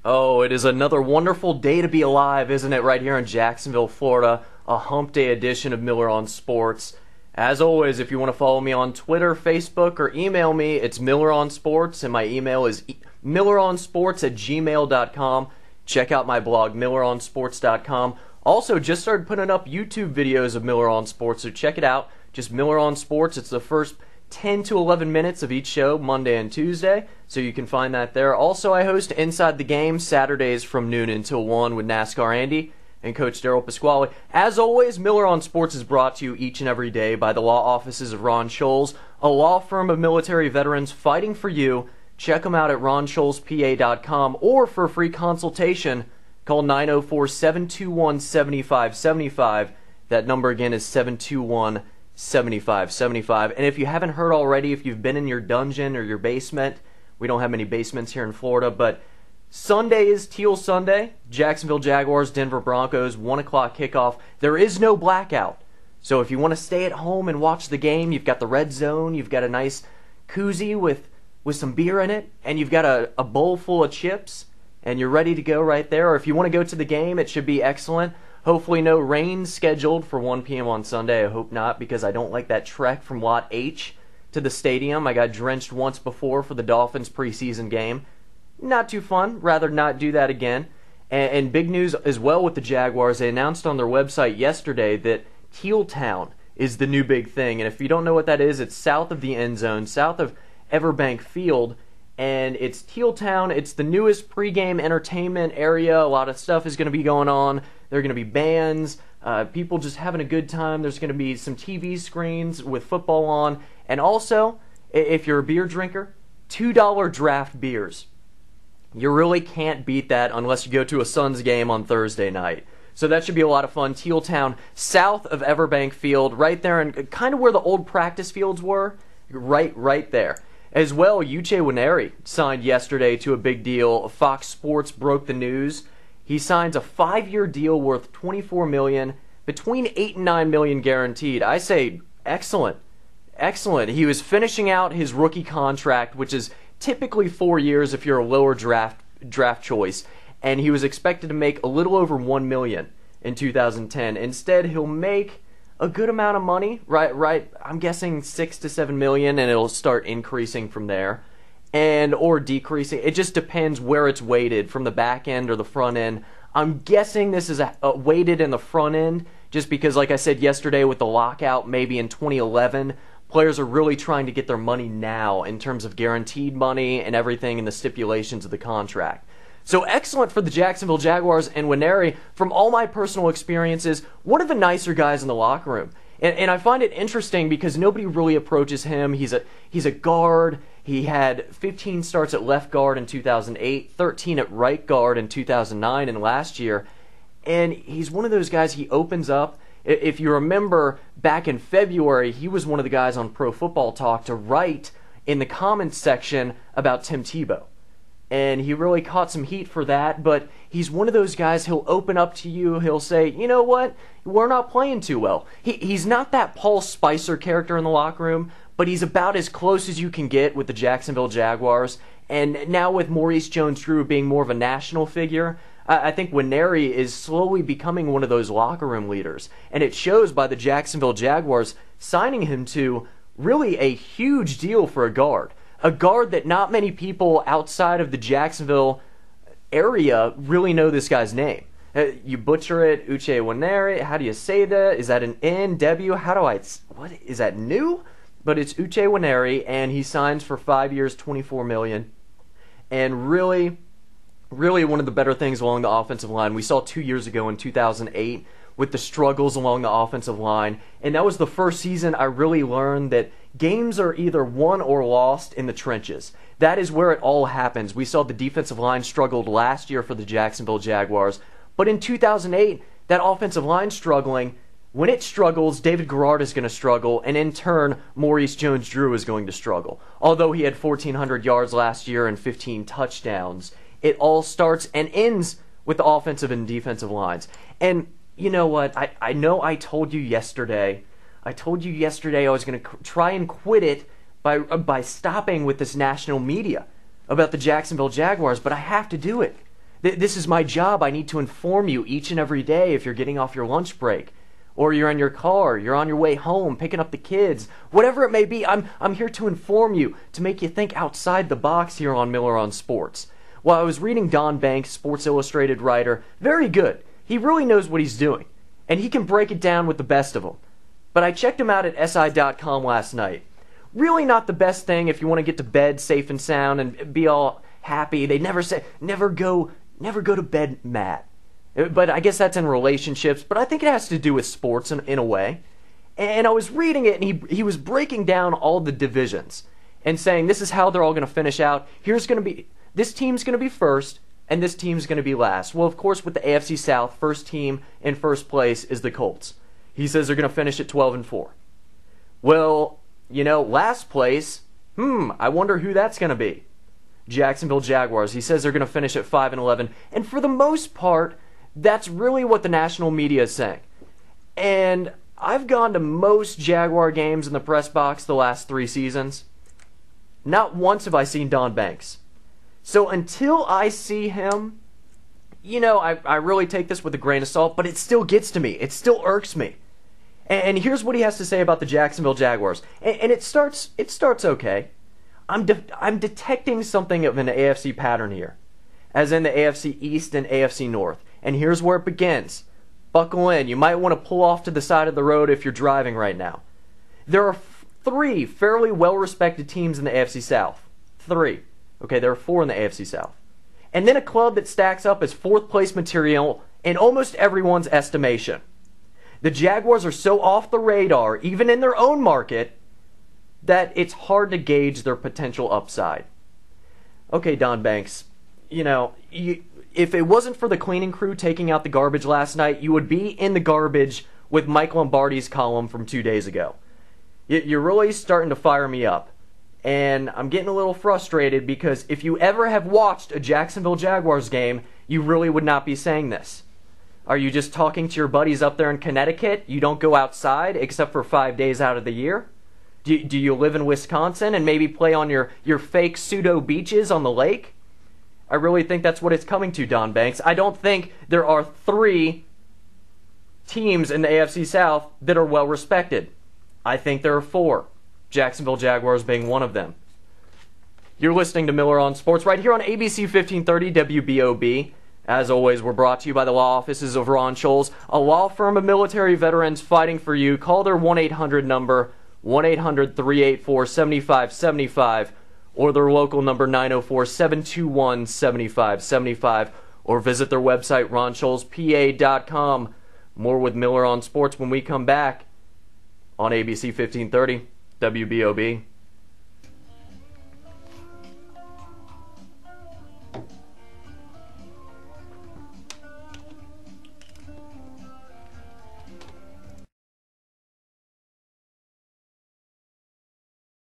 Oh, it is another wonderful day to be alive, isn't it, right here in Jacksonville, Florida, a hump day edition of Miller on Sports. As always, if you want to follow me on Twitter, Facebook, or email me, it's Miller on Sports, and my email is milleronsports@gmail.com. Check out my blog, milleronsports.com. Also, just started putting up YouTube videos of Miller on Sports, so check it out. Just Miller on Sports. It's the first 10 to 11 minutes of each show, Monday and Tuesday, so you can find that there. Also, I host Inside the Game Saturdays from noon until 1 with NASCAR Andy and Coach Daryl Pasquale. As always, Miller on Sports is brought to you each and every day by the law offices of Ron Scholes, a law firm of military veterans fighting for you. Check them out at ronschollspa.com, or for a free consultation, call 904-721-7575. That number again is 721-7575. And if you haven't heard already, if you've been in your dungeon or your basement, we don't have many basements here in Florida, but Sunday is Teal Sunday. Jacksonville Jaguars, Denver Broncos, 1 o'clock kickoff. There is no blackout. So if you want to stay at home and watch the game, you've got the red zone, you've got a nice koozie with some beer in it, and you've got a bowl full of chips, and you're ready to go right there. Or if you want to go to the game, it should be excellent. Hopefully no rain scheduled for 1 p.m. on Sunday. I hope not, because I don't like that trek from Lot H to the stadium. I got drenched once before for the Dolphins preseason game. Not too fun. Rather not do that again. And big news as well with the Jaguars. They announced on their website yesterday that Teal Town is the new big thing. And if you don't know what that is, it's south of the end zone, south of Everbank Field. And it's Teal Town. It's the newest pregame entertainment area. A lot of stuff is going to be going on. There are going to be bands, people just having a good time. There's going to be some TV screens with football on. And also, if you're a beer drinker, $2 draft beers. You really can't beat that unless you go to a Suns game on Thursday night. So that should be a lot of fun. Teal Town, south of Everbank Field, right there, and kind of where the old practice fields were, right there. As well, Uche Nwaneri signed yesterday to a big deal. Fox Sports broke the news. He signs a 5-year deal worth $24 million, between $8 and $9 million guaranteed. I say excellent. Excellent. He was finishing out his rookie contract, which is typically 4 years if you're a lower draft choice, and he was expected to make a little over $1 million in 2010. Instead, he'll make a good amount of money, right? I'm guessing $6 to $7 million, and it'll start increasing from there, or decreasing. It just depends where it's weighted, from the back end or the front end. I'm guessing this is weighted in the front end, just because, like I said yesterday, with the lockout, maybe in 2011. Players are really trying to get their money now in terms of guaranteed money and everything in the stipulations of the contract. So excellent for the Jacksonville Jaguars and Nwaneri. From all my personal experiences, one of the nicer guys in the locker room. And I find it interesting because nobody really approaches him. He's a guard. He had 15 starts at left guard in 2008, 13 at right guard in 2009 and last year. And he's one of those guys, he opens up. If you remember, back in February, he was one of the guys on Pro Football Talk to write in the comments section about Tim Tebow. And he really caught some heat for that, but he's one of those guys, he'll open up to you, he'll say, you know what, we're not playing too well. He's not that Paul Spicer character in the locker room, but he's about as close as you can get with the Jacksonville Jaguars. And now with Maurice Jones-Drew being more of a national figure, I think Nwaneri is slowly becoming one of those locker room leaders. And it shows by the Jacksonville Jaguars signing him to really a huge deal for a guard. A guard that not many people outside of the Jacksonville area really know this guy's name. You butcher it, Uche Nwaneri. How do you say that? Is that an N, W? What is that new? But it's Uche Nwaneri, and he signs for 5 years, $24 million. And really one of the better things along the offensive line. We saw 2 years ago in 2008 with the struggles along the offensive line. And that was the first season I really learned that games are either won or lost in the trenches. That is where it all happens. We saw the defensive line struggled last year for the Jacksonville Jaguars. But in 2008, that offensive line struggling, when it struggles, David Garrard is going to struggle, and in turn, Maurice Jones-Drew is going to struggle. Although he had 1,400 yards last year and 15 touchdowns, it all starts and ends with the offensive and defensive lines. And you know what? I know I told you yesterday. I was going to try and quit it by stopping with this national media about the Jacksonville Jaguars, but I have to do it. This is my job. I need to inform you each and every day if you're getting off your lunch break, or you're in your car, you're on your way home, picking up the kids, whatever it may be. I'm here to inform you, to make you think outside the box here on Miller on Sports. While I was reading Don Banks, Sports Illustrated writer, very good. He really knows what he's doing, and he can break it down with the best of them. But I checked him out at SI.com last night. Really not the best thing if you want to get to bed safe and sound and be all happy. They never say, never go to bed mad. But I guess that's in relationships, but I think it has to do with sports in a way. And I was reading it, and he was breaking down all the divisions and saying this is how they're all going to finish out. This team's going to be first, and this team's going to be last. Well, of course, with the AFC South, first team in first place is the Colts. He says they're going to finish at 12-4. Well, last place, I wonder who that's going to be. Jacksonville Jaguars. He says they're going to finish at 5-11. And for the most part, that's really what the national media is saying. And I've gone to most Jaguar games in the press box the last 3 seasons. Not once have I seen Don Banks. So until I see him, I really take this with a grain of salt, but it still gets to me. It still irks me. And here's what he has to say about the Jacksonville Jaguars. And it starts okay. I'm detecting something of an AFC pattern here, as in the AFC East and AFC North. And here's where it begins. Buckle in. You might want to pull off to the side of the road if you're driving right now. There are 3 fairly well-respected teams in the AFC South. 3. Okay, there are 4 in the AFC South. And then a club that stacks up as 4th place material in almost everyone's estimation. The Jaguars are so off the radar, even in their own market, that it's hard to gauge their potential upside. Okay, Don Banks, if it wasn't for the cleaning crew taking out the garbage last night, you would be in the garbage with Mike Lombardi's column from 2 days ago. You're really starting to fire me up. And I'm getting a little frustrated because if you ever have watched a Jacksonville Jaguars game, you really would not be saying this. Are you just talking to your buddies up there in Connecticut? You don't go outside except for 5 days out of the year? Do you live in Wisconsin and maybe play on your fake pseudo beaches on the lake? I really think that's what it's coming to, Don Banks. I don't think there are 3 teams in the AFC South that are well respected. I think there are 4. Jacksonville Jaguars being one of them. You're listening to Miller on Sports right here on ABC 1530 WBOB. As always, we're brought to you by the law offices of Ron Scholes, a law firm of military veterans fighting for you. Call their 1-800 number, 1-800-384-7575, or their local number 904-721-7575, or visit their website, RonScholesPA.com. More with Miller on Sports when we come back on ABC 1530 WBOB.